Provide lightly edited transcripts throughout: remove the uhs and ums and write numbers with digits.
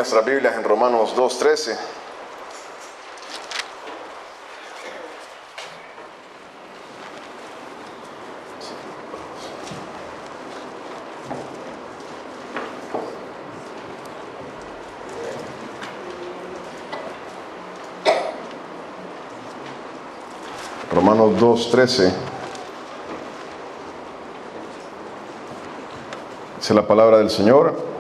nuestras Biblias en Romanos 2:13. Romanos 2:13. Dice la palabra del Señor: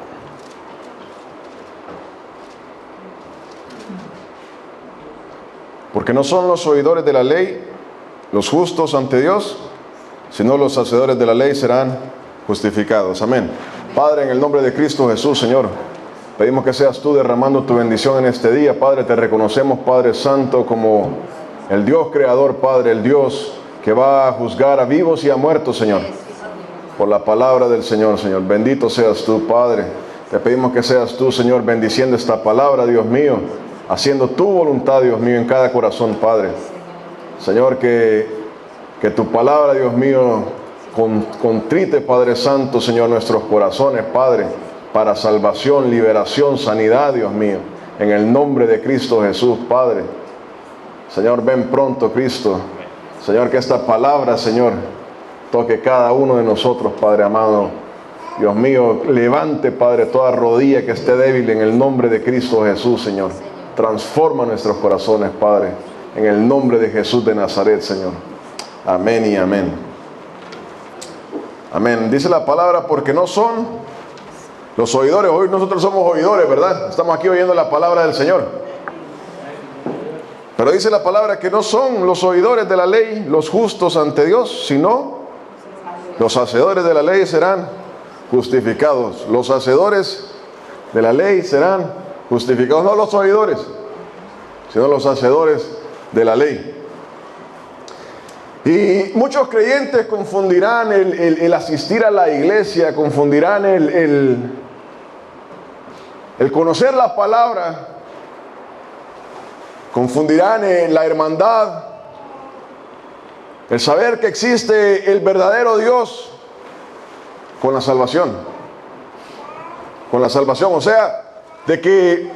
porque no son los oidores de la ley los justos ante Dios, sino los hacedores de la ley serán justificados. Amén. Padre, en el nombre de Cristo Jesús, Señor, pedimos que seas tú derramando tu bendición en este día. Padre, te reconocemos, Padre Santo, como el Dios creador, Padre, el Dios que va a juzgar a vivos y a muertos, Señor, por la palabra del Señor, Señor. Bendito seas tú, Padre. Te pedimos que seas tú, Señor, bendiciendo esta palabra, Dios mío, haciendo tu voluntad, Dios mío, en cada corazón, Padre. Señor, que tu palabra, Dios mío, contrite, Padre Santo, Señor, nuestros corazones, Padre, para salvación, liberación, sanidad, Dios mío, en el nombre de Cristo Jesús, Padre. Señor, ven pronto, Cristo. Señor, que esta palabra, Señor, toque cada uno de nosotros, Padre amado. Dios mío, levante, Padre, toda rodilla que esté débil en el nombre de Cristo Jesús, Señor. Transforma nuestros corazones, Padre, en el nombre de Jesús de Nazaret, Señor. Amén y amén. Amén. Dice la palabra, porque no son los oidores. Hoy nosotros somos oidores, ¿verdad? Estamos aquí oyendo la palabra del Señor. Pero dice la palabra que no son los oidores de la ley los justos ante Dios, sino los hacedores de la ley serán justificados. Los hacedores de la ley serán justificados, no los oidores, sino los hacedores de la ley. Y muchos creyentes confundirán el asistir a la iglesia, confundirán el conocer la palabra, confundirán la hermandad, el saber que existe el verdadero Dios con la salvación. Con la salvación, o sea, de que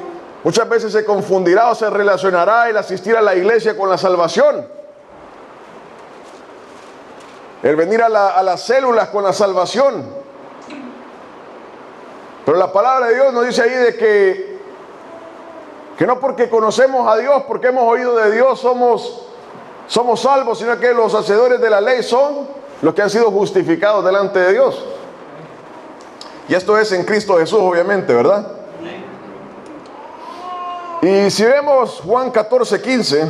muchas veces se confundirá o se relacionará el asistir a la iglesia con la salvación. El venir a las células con la salvación. Pero la palabra de Dios nos dice ahí de que no porque conocemos a Dios, porque hemos oído de Dios, somos salvos, sino que los hacedores de la ley son los que han sido justificados delante de Dios. Y esto es en Cristo Jesús, obviamente, ¿verdad? Y si vemos Juan 14:15,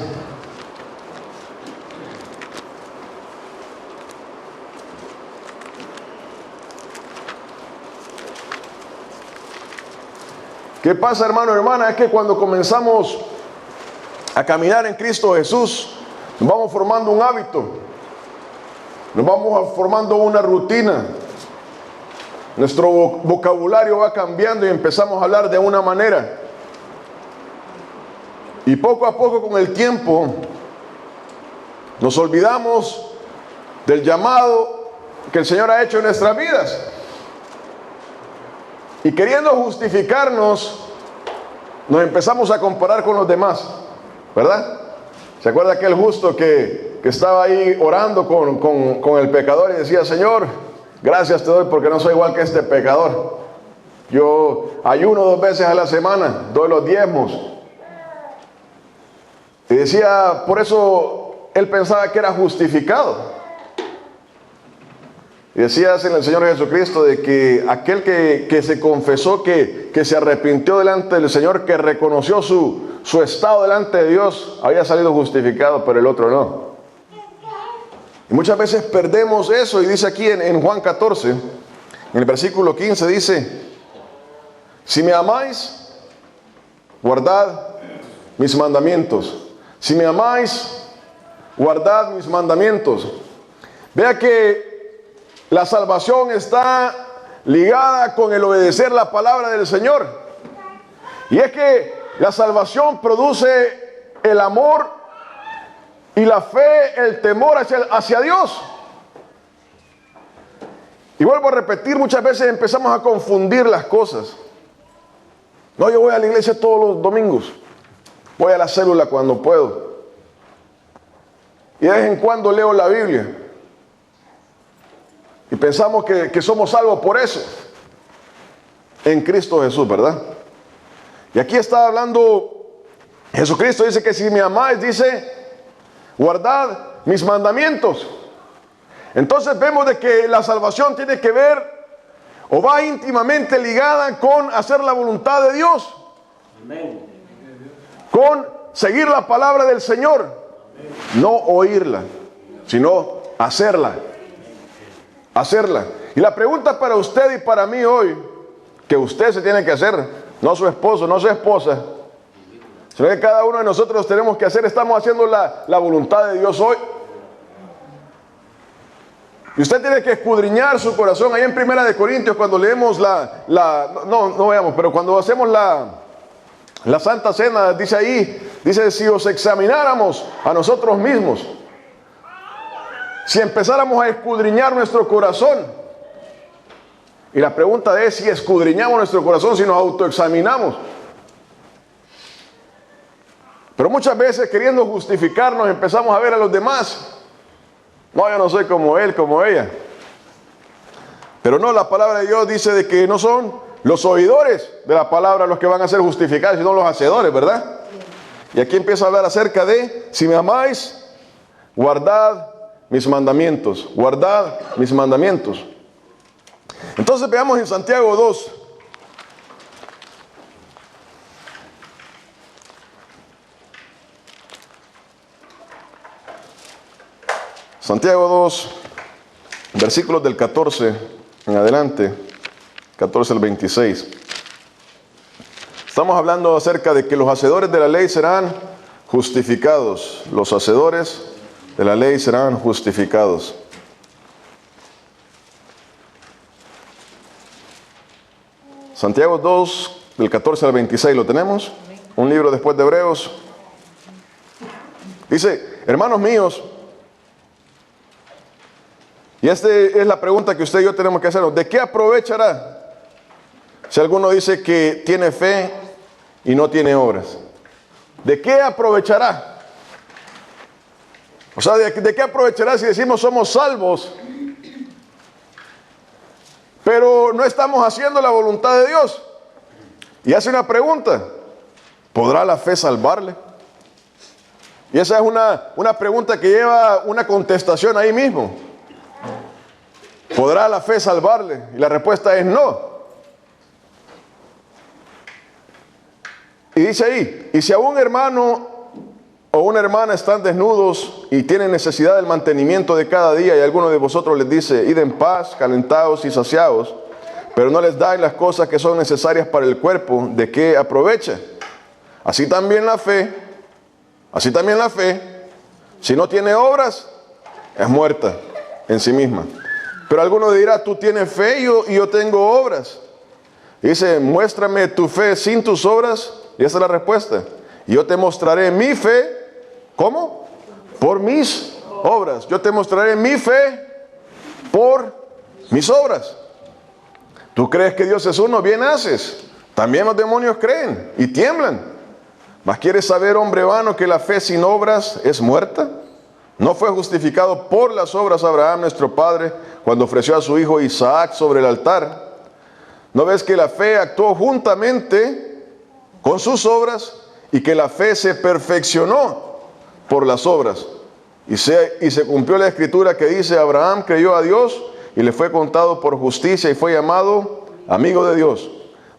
¿qué pasa, hermano, hermana? Es que cuando comenzamos a caminar en Cristo Jesús, nos vamos formando un hábito, nos vamos formando una rutina. Nuestro vocabulario va cambiando y empezamos a hablar de una manera. Y poco a poco, con el tiempo, nos olvidamos del llamado que el Señor ha hecho en nuestras vidas. Y queriendo justificarnos, nos empezamos a comparar con los demás, ¿verdad? ¿Se acuerda aquel justo que estaba ahí orando con el pecador y decía: Señor, gracias te doy porque no soy igual que este pecador? Yo ayuno 2 veces a la semana, doy los diezmos. Y decía, por eso él pensaba que era justificado. Y decía el Señor Jesucristo de que aquel que se confesó, que se arrepintió delante del Señor, que reconoció su estado delante de Dios, había salido justificado, pero el otro no. Y muchas veces perdemos eso. Y dice aquí en Juan 14, en el versículo 15, dice: si me amáis, guardad mis mandamientos. Si me amáis, guardad mis mandamientos. Vea que la salvación está ligada con el obedecer la palabra del Señor. Y es que la salvación produce el amor y la fe, el temor hacia Dios. Y vuelvo a repetir, muchas veces empezamos a confundir las cosas. No, yo voy a la iglesia todos los domingos. Voy a la célula cuando puedo. Y de vez en cuando leo la Biblia. Y pensamos que somos salvos por eso. En Cristo Jesús, ¿verdad? Y aquí está hablando, Jesucristo dice que si me amáis, dice, guardad mis mandamientos. Entonces vemos de que la salvación tiene que ver o va íntimamente ligada con hacer la voluntad de Dios. Amén. Con seguir la palabra del Señor. No oírla, sino hacerla. Hacerla. Y la pregunta para usted y para mí hoy, que usted se tiene que hacer, no su esposo, no su esposa, sino que cada uno de nosotros tenemos que hacer, estamos haciendo la voluntad de Dios hoy. Y usted tiene que escudriñar su corazón. Ahí en Primera de Corintios, cuando leemos no veamos, pero cuando hacemos la Santa Cena, dice ahí, dice, si os examináramos a nosotros mismos, si empezáramos a escudriñar nuestro corazón, y la pregunta es si escudriñamos nuestro corazón, si nos autoexaminamos. Pero muchas veces, queriendo justificarnos, empezamos a ver a los demás. No, yo no soy como él, como ella. Pero no, la palabra de Dios dice de que no son los oidores de la palabra los que van a ser justificados, sino los hacedores, ¿verdad? Y aquí empieza a hablar acerca de, si me amáis, guardad mis mandamientos. Guardad mis mandamientos. Entonces veamos en Santiago 2. Santiago 2, versículos del 14 en adelante, 14 al 26. Estamos hablando acerca de que los hacedores de la ley serán justificados. Los hacedores de la ley serán justificados. Santiago 2, del 14 al 26, ¿lo tenemos? Un libro después de Hebreos. Dice, hermanos míos, y esta es la pregunta que usted y yo tenemos que hacernos. ¿De qué aprovechará si alguno dice que tiene fe y no tiene obras? ¿De qué aprovechará? O sea, ¿de qué aprovechará si decimos somos salvos, pero no estamos haciendo la voluntad de Dios? Y hace una pregunta. ¿Podrá la fe salvarle? Y esa es una pregunta que lleva una contestación ahí mismo. ¿Podrá la fe salvarle? Y la respuesta es no. Y dice ahí, y si a un hermano o una hermana están desnudos y tienen necesidad del mantenimiento de cada día, y alguno de vosotros les dice, id en paz, calentados y saciados, pero no les dais las cosas que son necesarias para el cuerpo, ¿de qué aprovecha? Así también la fe, si no tiene obras, es muerta en sí misma. Pero alguno dirá, tú tienes fe y yo tengo obras. Y dice, muéstrame tu fe sin tus obras. Y esa es la respuesta. Y yo te mostraré mi fe. ¿Cómo? Por mis obras. Yo te mostraré mi fe por mis obras. ¿Tú crees que Dios es uno? Bien haces. También los demonios creen y tiemblan. ¿Mas quieres saber, hombre vano, que la fe sin obras es muerta? ¿No fue justificado por las obras Abraham, nuestro padre, cuando ofreció a su hijo Isaac sobre el altar? ¿No ves que la fe actuó juntamente con sus obras y que la fe se perfeccionó por las obras? Y se cumplió la escritura que dice, Abraham creyó a Dios y le fue contado por justicia y fue llamado amigo de Dios.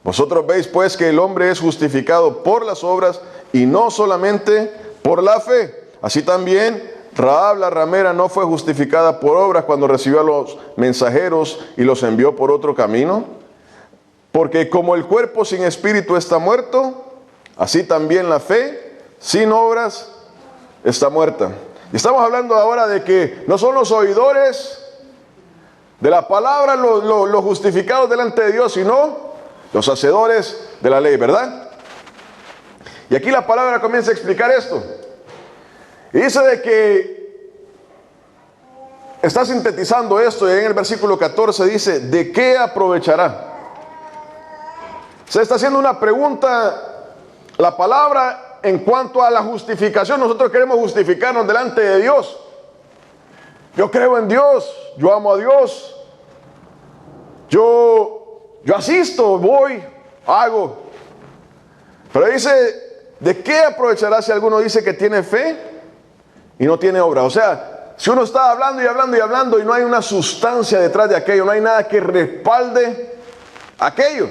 Vosotros veis pues que el hombre es justificado por las obras y no solamente por la fe. Así también Rahab la ramera no fue justificada por obras cuando recibió a los mensajeros y los envió por otro camino. Porque como el cuerpo sin espíritu está muerto, así también la fe sin obras está muerta. Y estamos hablando ahora de que no son los oidores de la palabra los justificados delante de Dios, sino los hacedores de la ley, ¿verdad? Y aquí la palabra comienza a explicar esto. Y dice de que está sintetizando esto, y en el versículo 14 dice, ¿de qué aprovechará? Se está haciendo una pregunta, la palabra en cuanto a la justificación. Nosotros queremos justificarnos delante de Dios. Yo creo en Dios, yo amo a Dios, yo asisto, voy, hago. Pero dice, ¿de qué aprovechará si alguno dice que tiene fe y no tiene obra? O sea, si uno está hablando y hablando y hablando y no hay una sustancia detrás de aquello, no hay nada que respalde aquello,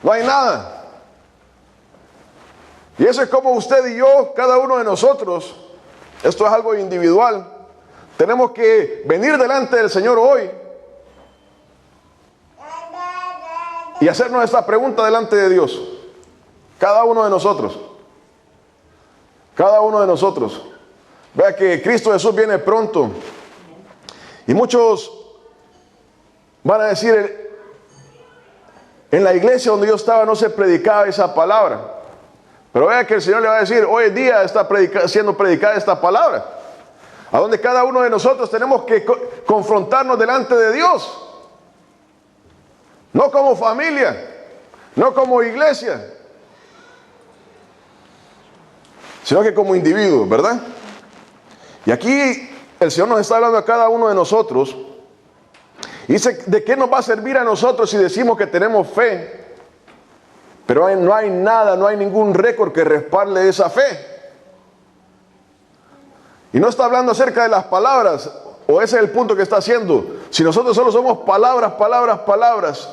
no hay nada. Y eso es como usted y yo, cada uno de nosotros, esto es algo individual, tenemos que venir delante del Señor hoy y hacernos esta pregunta delante de Dios. Cada uno de nosotros. Cada uno de nosotros. Vea que Cristo Jesús viene pronto. Y muchos van a decir, en la iglesia donde yo estaba no se predicaba esa palabra. Pero vea que el Señor le va a decir, hoy en día está siendo predicada esta palabra. A donde cada uno de nosotros tenemos que confrontarnos delante de Dios. No como familia, no como iglesia, sino que como individuos, ¿verdad? Y aquí el Señor nos está hablando a cada uno de nosotros. Y dice, ¿de qué nos va a servir a nosotros si decimos que tenemos fe? Pero no hay nada, no hay ningún récord que respalde esa fe. Y no está hablando acerca de las palabras, o ese es el punto que está haciendo. Si nosotros solo somos palabras, palabras, palabras,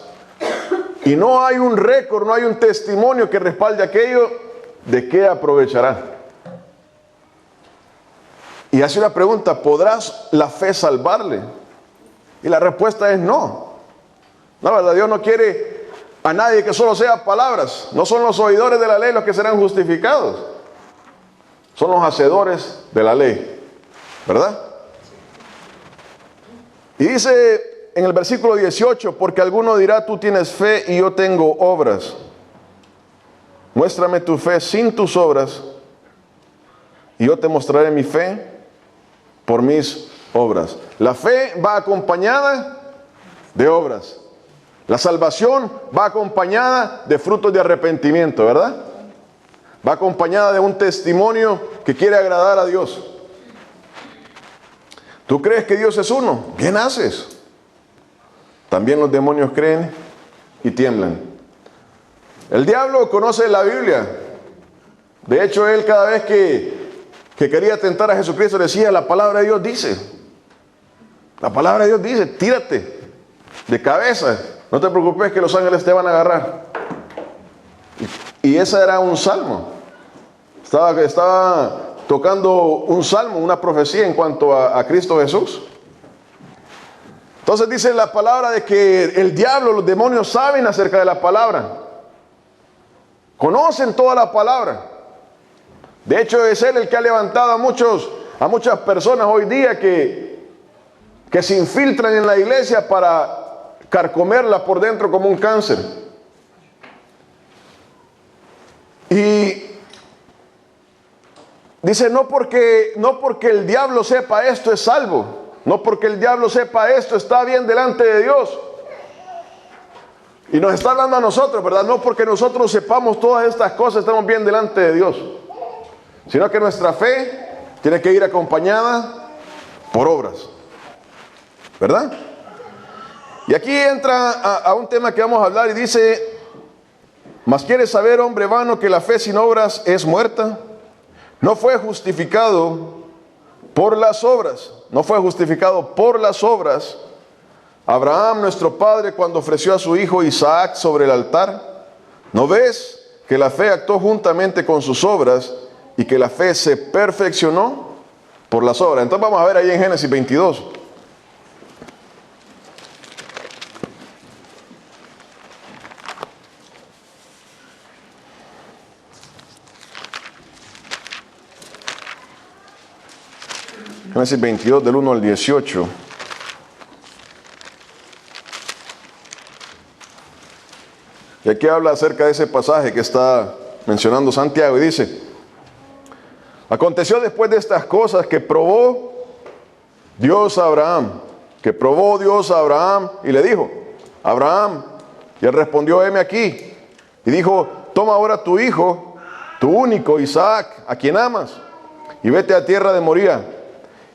y no hay un récord, no hay un testimonio que respalde aquello, ¿de qué aprovechará? Y hace una pregunta, ¿podrás la fe salvarle? Y la respuesta es no. No, ¿verdad? Dios no quiere a nadie que solo sea palabras. No son los oidores de la ley los que serán justificados. Son los hacedores de la ley. ¿Verdad? Y dice en el versículo 18, porque alguno dirá, tú tienes fe y yo tengo obras. Muéstrame tu fe sin tus obras y yo te mostraré mi fe por mis obras. La fe va acompañada de obras. La salvación va acompañada de frutos de arrepentimiento, ¿verdad? Va acompañada de un testimonio que quiere agradar a Dios. ¿Tú crees que Dios es uno? Bien haces. También los demonios creen y tiemblan. El diablo conoce la Biblia. De hecho, él cada vez que quería tentar a Jesucristo decía, la palabra de Dios dice. La palabra de Dios dice, tírate de cabeza. No te preocupes que los ángeles te van a agarrar. Y ese era un salmo. Estaba tocando un salmo, una profecía en cuanto a Cristo Jesús. Entonces dice la palabra de que el diablo, los demonios saben acerca de la palabra. Conocen toda la palabra. De hecho es él el que ha levantado a muchas personas hoy día que se infiltran en la iglesia para carcomerla por dentro como un cáncer. Y dice, no porque el diablo sepa esto es salvo. No porque el diablo sepa esto está bien delante de Dios. Y nos está hablando a nosotros, ¿verdad? No porque nosotros sepamos todas estas cosas estamos bien delante de Dios. Sino que nuestra fe tiene que ir acompañada por obras. ¿Verdad? Y aquí entra a un tema que vamos a hablar y dice, ¿mas quieres saber, hombre vano, que la fe sin obras es muerta? No fue justificado por las obras. No fue justificado por las obras Abraham, nuestro padre, cuando ofreció a su hijo Isaac sobre el altar. ¿No ves que la fe actuó juntamente con sus obras y que la fe se perfeccionó por las obras? Entonces vamos a ver ahí en Génesis 22. Génesis 22 del 1 al 18. Y aquí habla acerca de ese pasaje que está mencionando Santiago y dice, aconteció después de estas cosas que probó Dios a Abraham, y le dijo, Abraham, Y él respondió, heme aquí. Y dijo, toma ahora tu hijo, tu único, Isaac, a quien amas, y vete a tierra de Moría,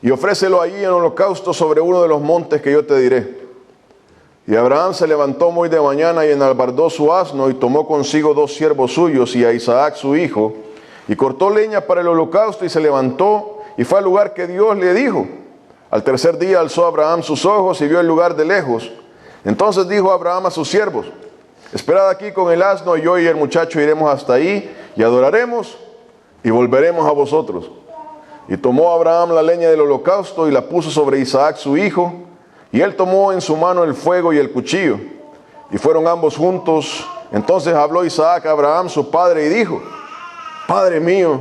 y ofrécelo allí en holocausto sobre uno de los montes que yo te diré. Y Abraham se levantó muy de mañana y enalbardó su asno, y tomó consigo 2 siervos suyos y a Isaac su hijo, y cortó leña para el holocausto, y se levantó, y fue al lugar que Dios le dijo. Al tercer día alzó Abraham sus ojos y vio el lugar de lejos. Entonces dijo Abraham a sus siervos, esperad aquí con el asno, y yo y el muchacho iremos hasta ahí, y adoraremos, y volveremos a vosotros. Y tomó Abraham la leña del holocausto, y la puso sobre Isaac su hijo, y él tomó en su mano el fuego y el cuchillo, y fueron ambos juntos. Entonces habló Isaac a Abraham su padre, y dijo, Padre mío.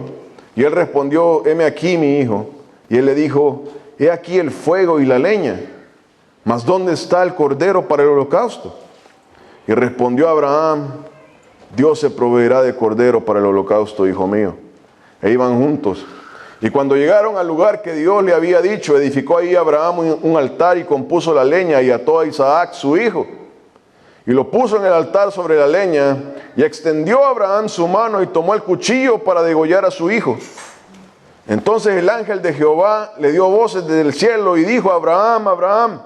Y él respondió, heme aquí mi hijo. Y él le dijo, he aquí el fuego y la leña, mas ¿dónde está el cordero para el holocausto? Y respondió Abraham, Dios se proveerá de cordero para el holocausto, hijo mío. E iban juntos. Y cuando llegaron al lugar que Dios le había dicho, edificó ahí Abraham un altar y compuso la leña y ató a Isaac su hijo. Y lo puso en el altar sobre la leña, y extendió Abraham su mano y tomó el cuchillo para degollar a su hijo. Entonces el ángel de Jehová le dio voces desde el cielo y dijo, Abraham, Abraham.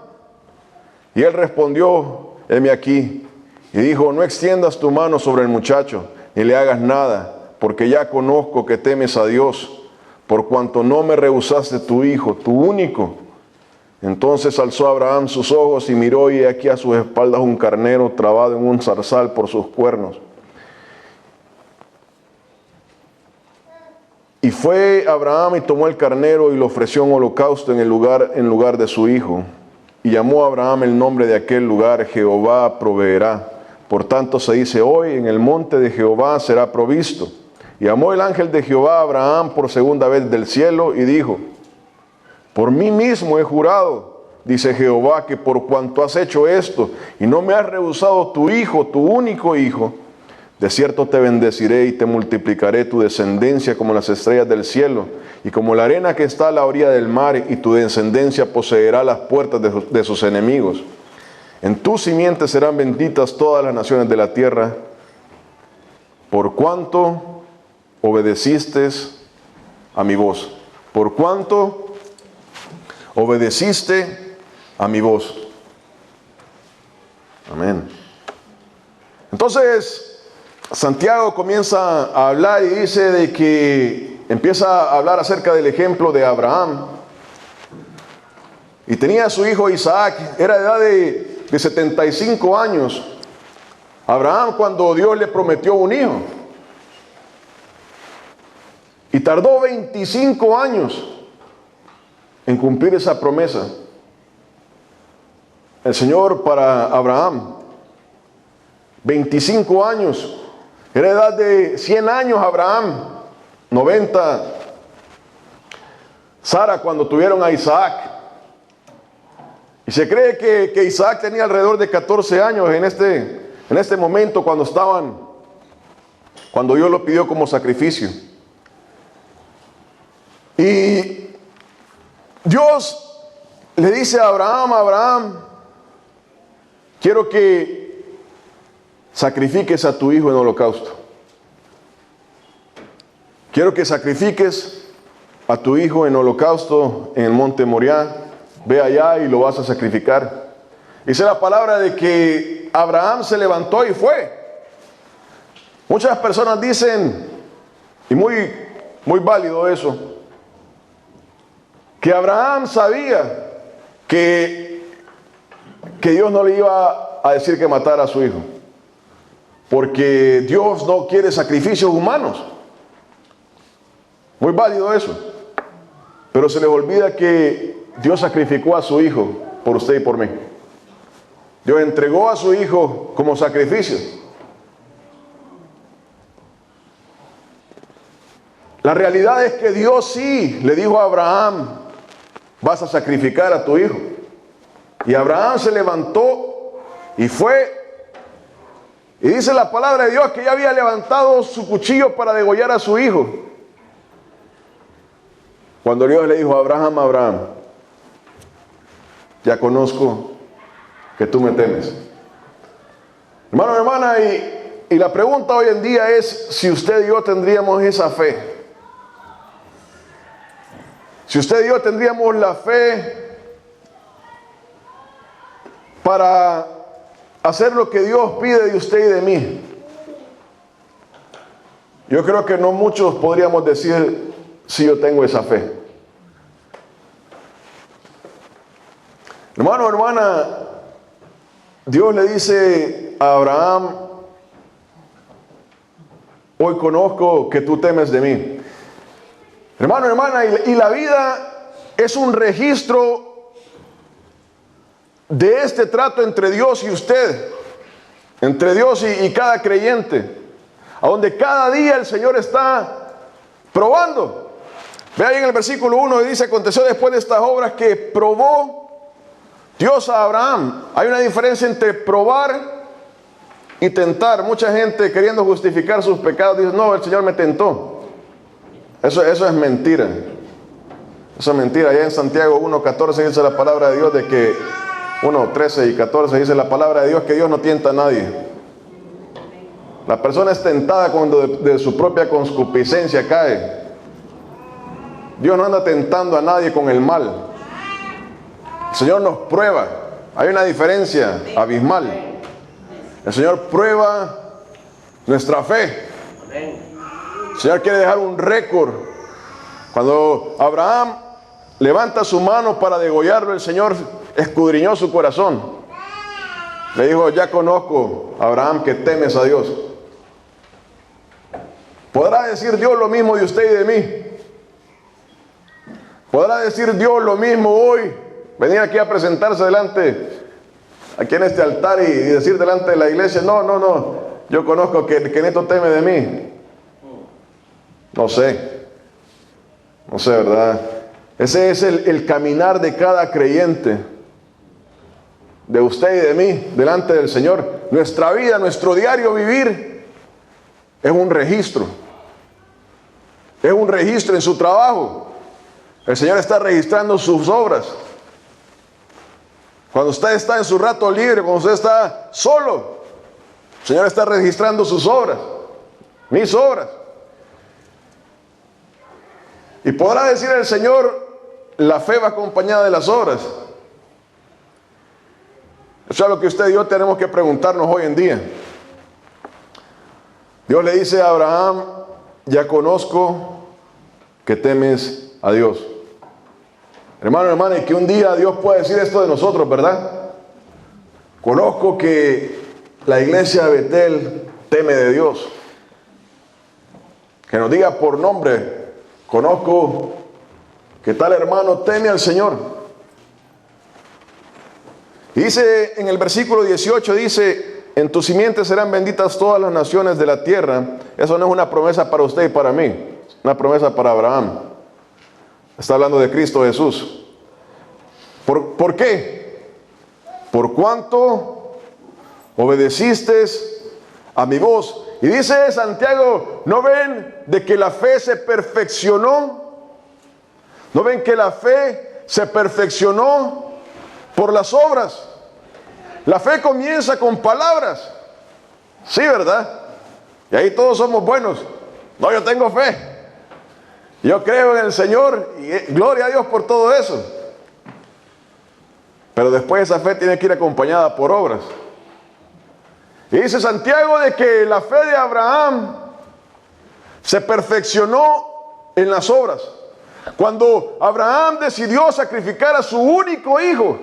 Y él respondió, heme aquí. Y dijo, no extiendas tu mano sobre el muchacho, ni le hagas nada, porque ya conozco que temes a Dios, por cuanto no me rehusaste tu hijo, tu único. Entonces alzó Abraham sus ojos y miró, y aquí a sus espaldas un carnero trabado en un zarzal por sus cuernos. Y fue Abraham y tomó el carnero y lo ofreció en holocausto en lugar de su hijo. Y llamó a Abraham el nombre de aquel lugar, Jehová proveerá. Por tanto se dice hoy, en el monte de Jehová será provisto. Y llamó el ángel de Jehová a Abraham por segunda vez del cielo y dijo, por mí mismo he jurado, dice Jehová, que por cuanto has hecho esto y no me has rehusado tu hijo, tu único hijo, de cierto te bendeciré y te multiplicaré tu descendencia como las estrellas del cielo y como la arena que está a la orilla del mar, y tu descendencia poseerá las puertas de sus enemigos. En tu simiente serán benditas todas las naciones de la tierra, por cuanto obedeciste a mi voz. Por cuanto obedeciste a mi voz. Amén. Entonces, Santiago comienza a hablar y dice de que empieza a hablar acerca del ejemplo de Abraham. Y tenía a su hijo Isaac, era de edad de 75 años. Abraham, cuando Dios le prometió un hijo. Y tardó 25 años en cumplir esa promesa. El Señor para Abraham, 25 años. Era edad de 100 años Abraham, 90. Sara cuando tuvieron a Isaac. Y se cree que Isaac tenía alrededor de 14 años en este momento cuando Dios lo pidió como sacrificio. Y Dios le dice a Abraham, Abraham, quiero que sacrifiques a tu hijo en holocausto. Quiero que sacrifiques a tu hijo en holocausto en el monte Moriah. Ve allá y lo vas a sacrificar. Dice la palabra de que Abraham se levantó y fue. Muchas personas dicen, y muy válido eso, que Abraham sabía que Dios no le iba a decir que matara a su hijo, porque Dios no quiere sacrificios humanos. Muy válido eso. Pero se les olvida que Dios sacrificó a su hijo por usted y por mí. Dios entregó a su hijo como sacrificio. La realidad es que Dios sí le dijo a Abraham, vas a sacrificar a tu hijo. Y Abraham se levantó y fue. Y dice la palabra de Dios que ya había levantado su cuchillo para degollar a su hijo. Cuando Dios le dijo a Abraham, Abraham, ya conozco que tú me temes. Hermano, hermana, y la pregunta hoy en día es si usted y yo tendríamos esa fe. Si usted y yo tendríamos la fe para hacer lo que Dios pide de usted y de mí. Yo creo que no muchos podríamos decir si yo tengo esa fe. Hermano, hermana, Dios le dice a Abraham: hoy conozco que tú temes de mí. Hermano, hermana, y la vida es un registro de este trato entre Dios y usted, entre Dios y cada creyente, a donde cada día el Señor está probando. Ve ahí en el versículo 1 y dice: aconteció después de estas obras que probó Dios a Abraham. Hay una diferencia entre probar y tentar. Mucha gente, queriendo justificar sus pecados, dice: no, el Señor me tentó. Eso es mentira. Eso es mentira. Allá en Santiago 1:14 dice la palabra de Dios de que 1:13 y 14 dice la palabra de Dios que Dios no tienta a nadie. La persona es tentada cuando de su propia concupiscencia cae. Dios no anda tentando a nadie con el mal. El Señor nos prueba. Hay una diferencia abismal. El Señor prueba nuestra fe. El Señor quiere dejar un récord. Cuando Abraham levanta su mano para degollarlo, el Señor escudriñó su corazón. Le dijo: ya conozco, Abraham, que temes a Dios. ¿Podrá decir Dios lo mismo de usted y de mí? ¿Podrá decir Dios lo mismo hoy? Venir aquí a presentarse delante, aquí en este altar, y decir delante de la iglesia: no, yo conozco que Neto teme de mí. No sé, ¿verdad? Ese es el caminar de cada creyente, de usted y de mí, delante del Señor. Nuestra vida, nuestro diario vivir, es un registro. Es un registro en su trabajo. El Señor está registrando sus obras. Cuando usted está en su rato libre, cuando usted está solo, el Señor está registrando sus obras, mis obras. Y podrá decir el Señor: la fe va acompañada de las obras. Eso es lo que usted y yo tenemos que preguntarnos hoy en día. Dios le dice a Abraham: ya conozco que temes a Dios. Hermano, hermana, y que un día Dios pueda decir esto de nosotros, ¿verdad? Conozco que la iglesia de Betel teme de Dios. Que nos diga por nombre: conozco que tal hermano teme al Señor. Y dice en el versículo 18, dice: en tu simiente serán benditas todas las naciones de la tierra. Eso no es una promesa para usted y para mí, es una promesa para Abraham. Está hablando de Cristo Jesús. ¿Por qué? Por cuanto obedeciste a mi voz. Y dice Santiago: ¿no ven de que la fe se perfeccionó? ¿No ven que la fe se perfeccionó por las obras? La fe comienza con palabras. Sí, ¿verdad? Y ahí todos somos buenos. No, yo tengo fe. Yo creo en el Señor y gloria a Dios por todo eso. Pero después esa fe tiene que ir acompañada por obras. Y dice Santiago de que la fe de Abraham se perfeccionó en las obras. Cuando Abraham decidió sacrificar a su único hijo.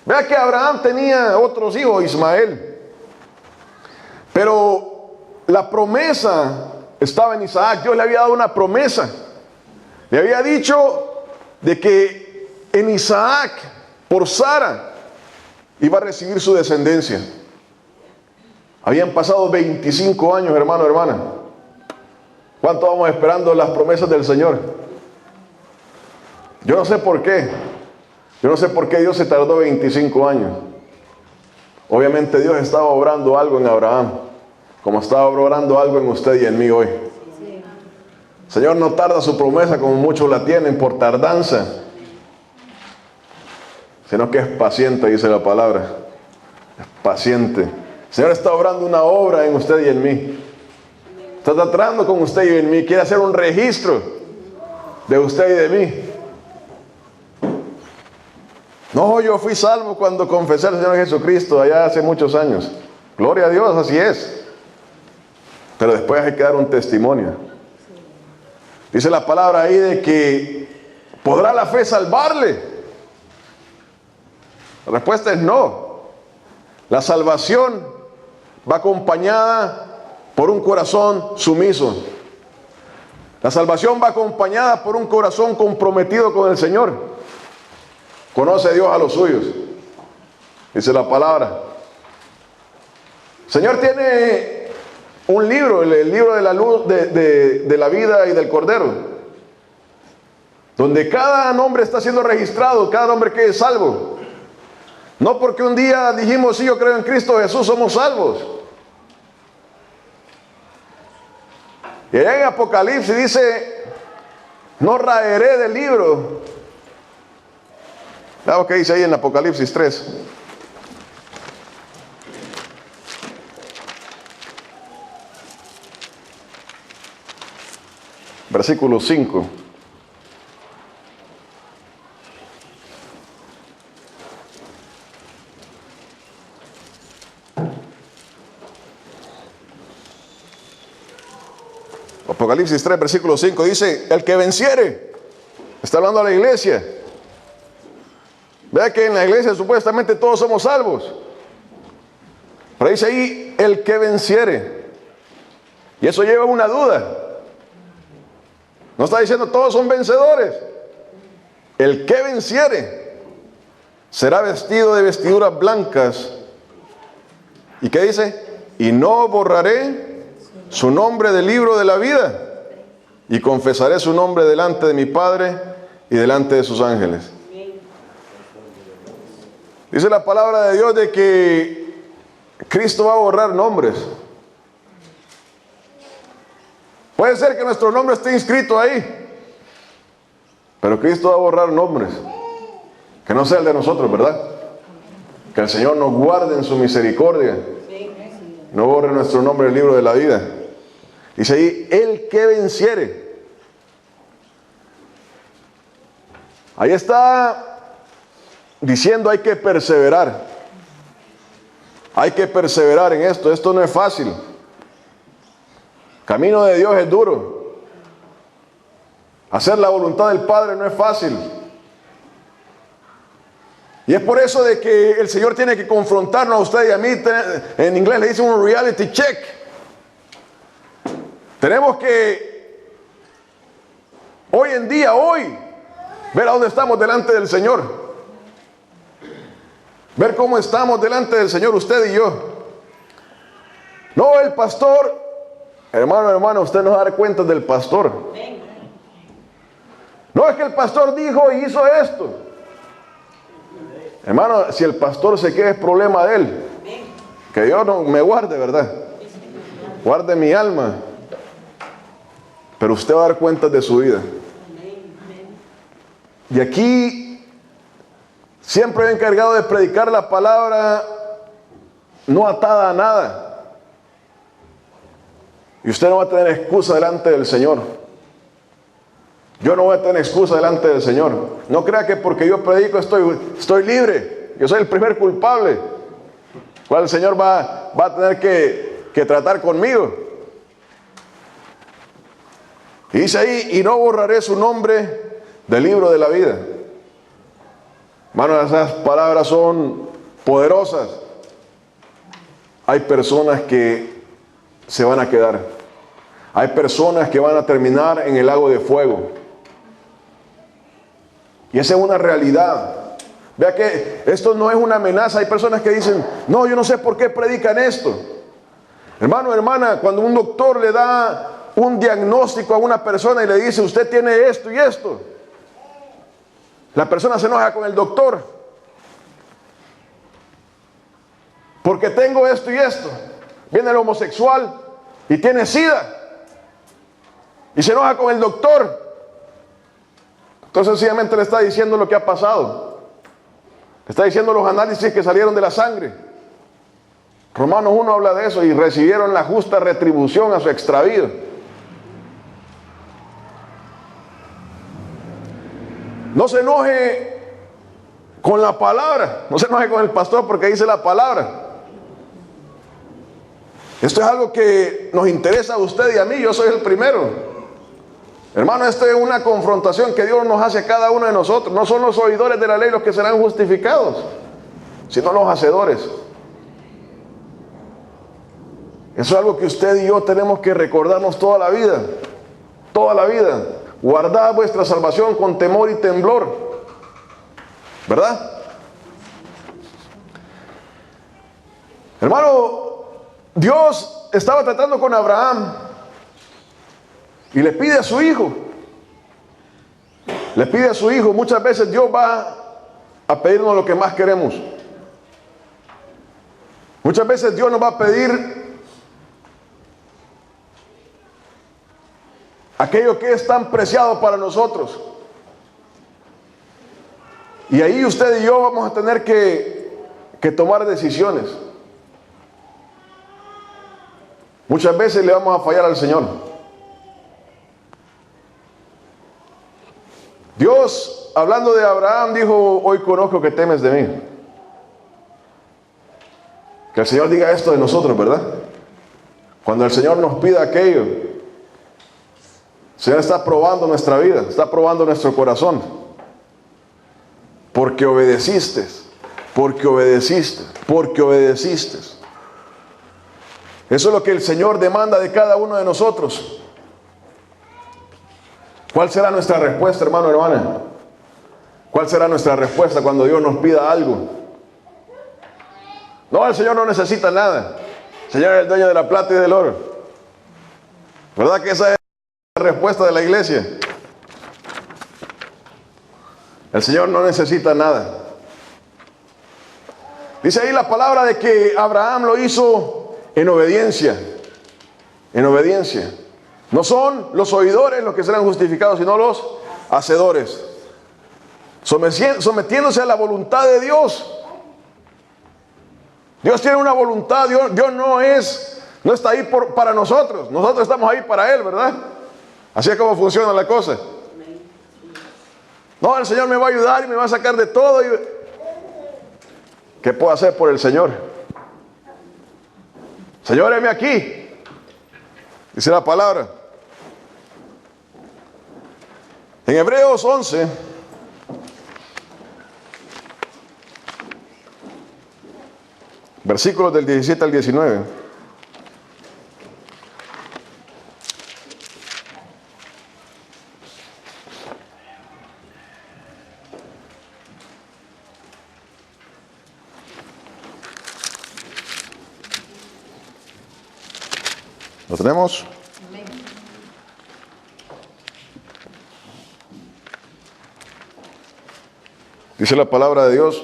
Vea que Abraham tenía otros hijos, Ismael. Pero la promesa estaba en Isaac. Dios le había dado una promesa. Le había dicho de que en Isaac, por Sara, iba a recibir su descendencia. Habían pasado 25 años, hermano, hermana. ¿Cuánto vamos esperando las promesas del Señor? Yo no sé por qué. Yo no sé por qué Dios se tardó 25 años. Obviamente Dios estaba obrando algo en Abraham, como estaba obrando algo en usted y en mí hoy. El Señor no tarda su promesa como muchos la tienen por tardanza, sino que es paciente, dice la palabra. Es paciente. El Señor está obrando una obra en usted y en mí. Está tratando con usted y en mí. Quiere hacer un registro de usted y de mí. No, yo fui salvo cuando confesé al Señor Jesucristo allá hace muchos años. Gloria a Dios, así es. Pero después hay que dar un testimonio. Dice la palabra ahí de que ¿podrá la fe salvarle? La respuesta es no. La salvación va acompañada por un corazón sumiso. La salvación va acompañada por un corazón comprometido con el Señor. Conoce Dios a los suyos, dice la palabra. El Señor tiene un libro, el libro de la luz de la vida y del Cordero, donde cada nombre está siendo registrado, cada nombre que es salvo. No porque un día dijimos, sí, yo creo en Cristo Jesús, somos salvos. Y allá en Apocalipsis dice, no raeré del libro. ¿Sabes qué dice ahí en Apocalipsis 3? Versículo 5. Apocalipsis 3, versículo 5 dice, el que venciere, está hablando a la iglesia. Vea que en la iglesia supuestamente todos somos salvos. Pero dice ahí, el que venciere. Y eso lleva una duda. No está diciendo todos son vencedores. El que venciere será vestido de vestiduras blancas. ¿Y qué dice? Y no borraré su nombre del libro de la vida. Y confesaré su nombre delante de mi Padre y delante de sus ángeles. Dice la palabra de Dios de que Cristo va a borrar nombres. Puede ser que nuestro nombre esté inscrito ahí, pero Cristo va a borrar nombres. Que no sea el de nosotros, ¿verdad? Que el Señor nos guarde en su misericordia. No borre nuestro nombre del libro de la vida. Dice ahí, el que venciere. Ahí está diciendo hay que perseverar. Hay que perseverar en esto. Esto no es fácil. Camino de Dios es duro. Hacer la voluntad del Padre no es fácil. Y es por eso de que el Señor tiene que confrontarnos a usted y a mí. En inglés le dicen un reality check. Tenemos que hoy en día, ver a dónde estamos delante del Señor. Ver cómo estamos delante del Señor, usted y yo. No el pastor. Hermano, usted no va a dar cuenta del pastor. No es que el pastor dijo y hizo esto. Hermano, si el pastor se queda es problema de él. Que Dios no me guarde, ¿verdad? Guarde mi alma. Pero usted va a dar cuenta de su vida. Y aquí siempre he encargado de predicar la palabra no atada a nada. Y usted no va a tener excusa delante del Señor. Yo no voy a tener excusa delante del Señor. No crea que porque yo predico estoy libre. Yo soy el primer culpable. ¿Cuál el Señor va a tener que tratar conmigo? Y dice ahí, y no borraré su nombre del libro de la vida. Hermanos, esas palabras son poderosas. Hay personas que se van a quedar. Hay personas que van a terminar en el lago de fuego. Y esa es una realidad. Vea que esto no es una amenaza. Hay personas que dicen, no, yo no sé por qué predican esto. Hermano, hermana, cuando un doctor le da un diagnóstico a una persona y le dice, usted tiene esto y esto, la persona se enoja con el doctor. Porque tengo esto y esto. Viene el homosexual y tiene SIDA. Y se enoja con el doctor. Entonces sencillamente le está diciendo lo que ha pasado. Le está diciendo los análisis que salieron de la sangre. Romanos 1 habla de eso, y recibieron la justa retribución a su extravío. No se enoje con la palabra, no se enoje con el pastor porque dice la palabra. Esto es algo que nos interesa a usted y a mí, yo soy el primero. Hermano, esto es una confrontación que Dios nos hace a cada uno de nosotros. No son los oidores de la ley los que serán justificados, sino los hacedores. Eso es algo que usted y yo tenemos que recordarnos toda la vida. Toda la vida. Guardad vuestra salvación con temor y temblor. ¿Verdad? Hermano, Dios estaba tratando con Abraham y le pide a su hijo. Le pide a su hijo. Muchas veces Dios va a pedirnos lo que más queremos. Muchas veces Dios nos va a pedir aquello que es tan preciado para nosotros. Y ahí usted y yo vamos a tener que tomar decisiones. Muchas veces le vamos a fallar al Señor. Dios, hablando de Abraham, dijo: hoy conozco que temes de mí. Que el Señor diga esto de nosotros, ¿verdad? Cuando el Señor nos pida aquello, el Señor está probando nuestra vida, está probando nuestro corazón. Porque obedeciste, porque obedeciste, porque obedeciste. Eso es lo que el Señor demanda de cada uno de nosotros. ¿Cuál será nuestra respuesta, hermano, hermana? ¿Cuál será nuestra respuesta cuando Dios nos pida algo? No, el Señor no necesita nada. El Señor es el dueño de la plata y del oro. ¿Verdad que esa es la respuesta de la iglesia? El Señor no necesita nada. Dice ahí la palabra de que Abraham lo hizo en obediencia. En obediencia. No son los oidores los que serán justificados, sino los hacedores. Sometiéndose a la voluntad de Dios. Dios tiene una voluntad. Dios no está ahí para nosotros. Nosotros estamos ahí para Él, ¿verdad? Así es como funciona la cosa. No, el Señor me va a ayudar y me va a sacar de todo. ¿Qué puedo hacer por el Señor? Señor, heme aquí. Dice la palabra. En Hebreos 11, versículos del 17 al 19. ¿Lo tenemos? Dice la palabra de Dios: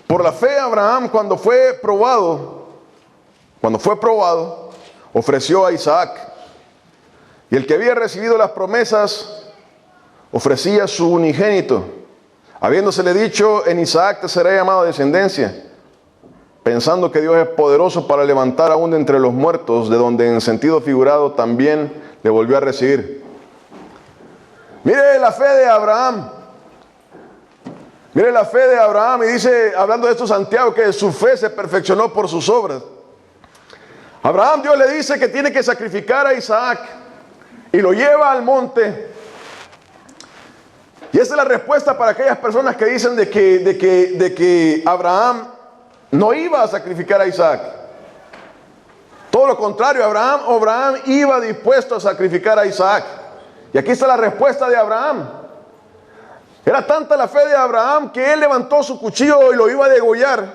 por la fe Abraham, cuando fue probado, ofreció a Isaac. Y el que había recibido las promesas ofrecía su unigénito, habiéndosele dicho: en Isaac te será llamado descendencia, pensando que Dios es poderoso para levantar aún de entre los muertos, de donde en sentido figurado también le volvió a recibir. Mire la fe de Abraham. Mire la fe de Abraham. Y dice, hablando de esto Santiago, que su fe se perfeccionó por sus obras. Abraham, Dios le dice que tiene que sacrificar a Isaac y lo lleva al monte. Y esa es la respuesta para aquellas personas que dicen de que Abraham no iba a sacrificar a Isaac. Todo lo contrario, Abraham iba dispuesto a sacrificar a Isaac. Y aquí está la respuesta de Abraham. Era tanta la fe de Abraham que él levantó su cuchillo y lo iba a degollar.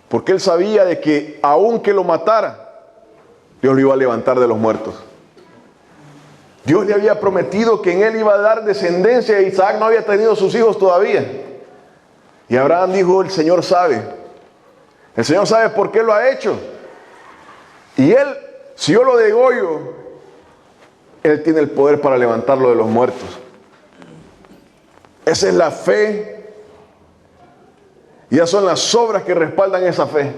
Porque él sabía de que aunque lo matara, Dios lo iba a levantar de los muertos. Dios le había prometido que en él iba a dar descendencia. Y Isaac no había tenido sus hijos todavía. Y Abraham dijo: el Señor sabe. El Señor sabe por qué lo ha hecho. Y él, si yo lo degollo, Él tiene el poder para levantarlo de los muertos. Esa es la fe. Y ya son las obras que respaldan esa fe.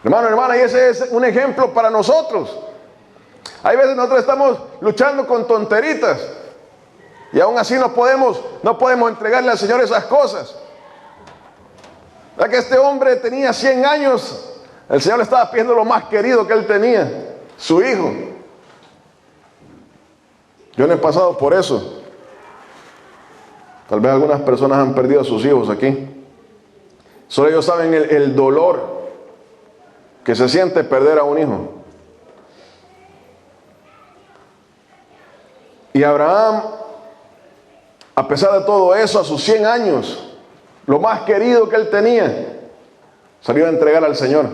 Hermano, hermana, y ese es un ejemplo para nosotros. Hay veces nosotros estamos luchando con tonteritas y aún así no podemos entregarle al Señor esas cosas. Ya que este hombre tenía 100 años, el Señor le estaba pidiendo lo más querido que él tenía, su hijo. Yo no he pasado por eso. Tal vez algunas personas han perdido a sus hijos aquí. Solo ellos saben el dolor que se siente perder a un hijo. Y Abraham, a pesar de todo eso, a sus 100 años, lo más querido que él tenía, salió a entregar al Señor.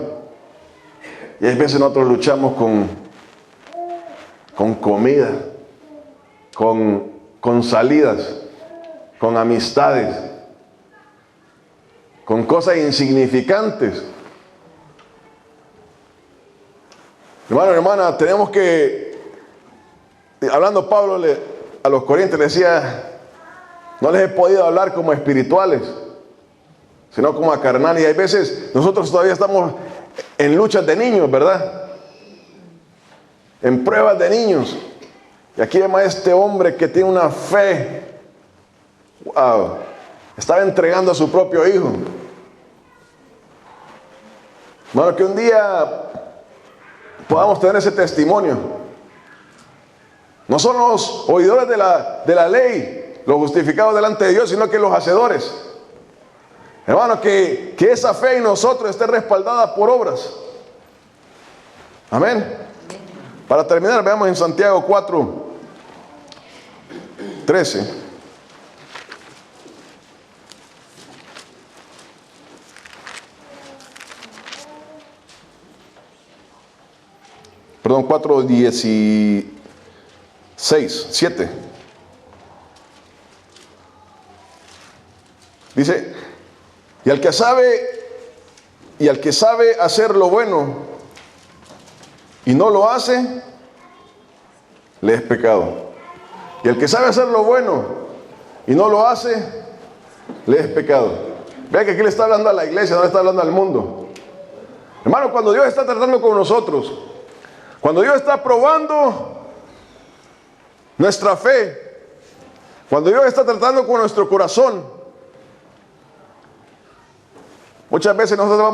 Y hay veces nosotros luchamos con comida, con salidas, con amistades, con cosas insignificantes. Hermano, hermana, tenemos que, hablando Pablo a los Corintios, le decía, no les he podido hablar como espirituales, sino como a carnales. Y hay veces nosotros todavía estamos en luchas de niños, ¿verdad? En pruebas de niños. Y aquí vemos a este hombre que tiene una fe. Wow. Estaba entregando a su propio hijo. Bueno, que un día podamos tener ese testimonio. No son los oidores de la ley, los justificados delante de Dios, sino que los hacedores. Hermano, que esa fe en nosotros esté respaldada por obras. Amén. Para terminar, veamos en Santiago 4:13. Perdón, 4:7. Dice, y al que sabe hacer lo bueno y no lo hace, le es pecado. Y el que sabe hacer lo bueno y no lo hace, le es pecado. Vea que aquí le está hablando a la iglesia, no le está hablando al mundo. Hermano, cuando Dios está tratando con nosotros, cuando Dios está probando nuestra fe, cuando Dios está tratando con nuestro corazón, muchas veces nosotros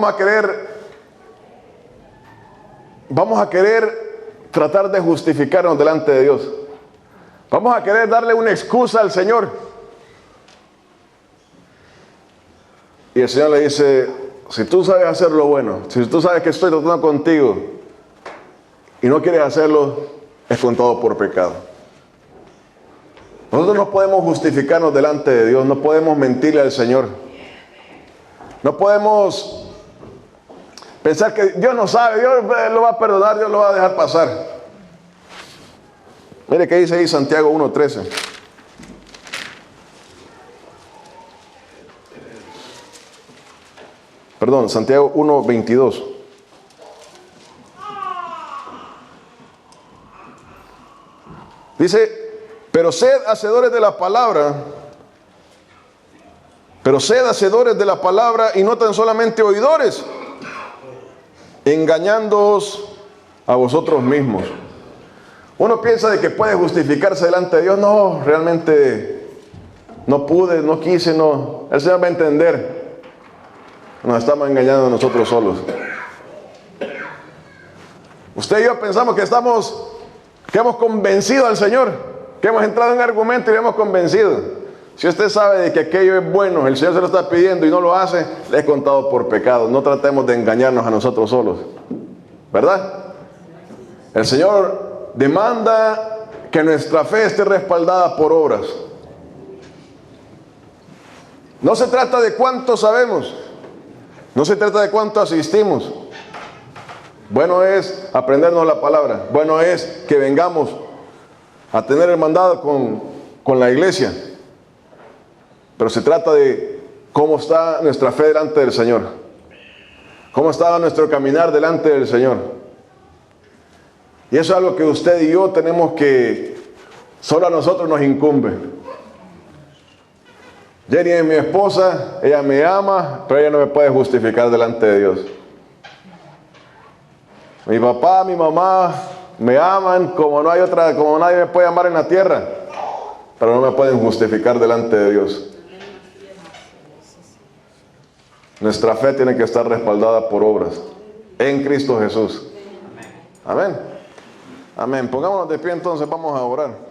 vamos a querer tratar de justificarnos delante de Dios. Vamos a querer darle una excusa al Señor. Y el Señor le dice, si tú sabes hacer lo bueno, si tú sabes que estoy tratando contigo y no quieres hacerlo, es contado por pecado. Nosotros no podemos justificarnos delante de Dios, no podemos mentirle al Señor. No podemos pensar que Dios no sabe, Dios lo va a perdonar, Dios lo va a dejar pasar. Mire que dice ahí Santiago 1:13. Perdón, Santiago 1:22. Dice, pero sed hacedores de la palabra, y no tan solamente oidores, engañándoos a vosotros mismos. Uno piensa de que puede justificarse delante de Dios. No, realmente no pude, no quise, no. El Señor va a entender. Nos estamos engañando a nosotros solos. Usted y yo pensamos que hemos convencido al Señor, que hemos entrado en argumento y le hemos convencido. Si usted sabe de que aquello es bueno, el Señor se lo está pidiendo y no lo hace, le es contado por pecado. No tratemos de engañarnos a nosotros solos, ¿verdad? El Señor demanda que nuestra fe esté respaldada por obras. No se trata de cuánto sabemos, no se trata de cuánto asistimos. Bueno es aprendernos la palabra, bueno es que vengamos a tener hermandad con la iglesia. Pero se trata de cómo está nuestra fe delante del Señor. Cómo está nuestro caminar delante del Señor. Y eso es algo que usted y yo tenemos que, solo a nosotros nos incumbe. Jenny es mi esposa, ella me ama, pero ella no me puede justificar delante de Dios. Mi papá, mi mamá me aman como no hay otra, como nadie me puede amar en la tierra, pero no me pueden justificar delante de Dios. Nuestra fe tiene que estar respaldada por obras en Cristo Jesús. Amén. Amén. Pongámonos de pie entonces, vamos a orar.